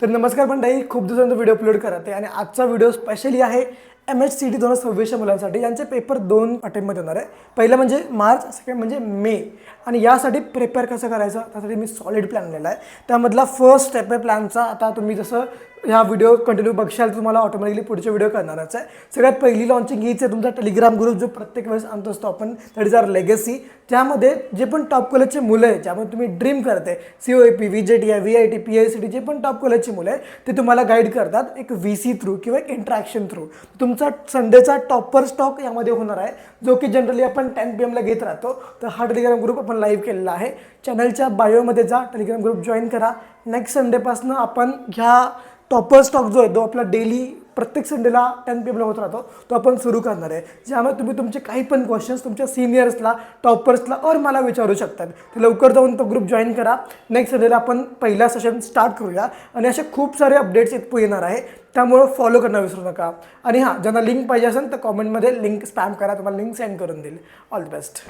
तर नमस्कार मंडळी, खूप दिवसांचा व्हिडिओ अपलोड करत आहे आणि आजचा व्हिडिओ स्पेशली आहे MHCT 2026 मुलांसाठी यांचे पेपर 2 अटेम्प्टमध्ये होणार आहे. पहिलं म्हणजे मार्च, सेकंड म्हणजे मे. आणि यासाठी प्रिपेअर कसं करायचं त्यासाठी मी सॉलिड प्लॅन आणलेला आहे. त्यामधला फर्स्ट स्टेप आहे प्लॅनचा. आता तुम्ही जसं ह्या व्हिडिओ कंटिन्यू बघशाल तुम्हाला ऑटोमॅटिकली पुढचे व्हिडिओ करणारच आहे. सगळ्यात पहिली लॉन्चिंग हीच आहे तुमचा टेलिग्राम ग्रुप जो प्रत्येक वेळेस आणतो असतो आपण, दॅट इज आवर लेगसी. त्यामध्ये जे पण टॉप कॉलेजचे मुलं आहेत, ज्यामध्ये तुम्ही ड्रीम करते COAP, VJTI, VIT, PICT जे पण टॉप कॉलेजची मुलं आहेत ते तुम्हाला गाईड करतात एक VC थ्रू किंवा एक इंटरॅक्शन थ्रू. तुमचा संडेचा टॉपर स्टॉक यामध्ये होणार आहे, जो की जनरली आपण 10 PM ला घेत राहतो. तर हा टेलिग्राम ग्रुप आपण लाईव्ह केलेला आहे. चॅनलच्या बायोमध्ये जा, टेलिग्राम ग्रुप जॉईन करा. नेक्स्ट संडेपासून आपण ह्या टॉपर स्टॉक जो आहे तो आपला डेली प्रत्येक संडेला 10 PM ला होत राहतो, तो आपण सुरू करणार आहे. ज्यामुळे तुम्ही तुमचे काही पण क्वेश्चन्स तुमच्या सिनियर्सला, टॉपर्सला और मला विचारू शकतात. तर लवकर जाऊन तो ग्रुप जॉईन करा. नेक्स्ट संडेला आपण पहिला सेशन स्टार्ट करूया आणि असे खूप सारे अपडेट्स इथं येणार आहे. त्यामुळं फॉलो करणं विसरू नका. आणि हां, ज्यांना लिंक पाहिजे असेल तर कॉमेंटमध्ये लिंक स्पॅम करा, तुम्हाला लिंक सेंड करून देईल. All the best.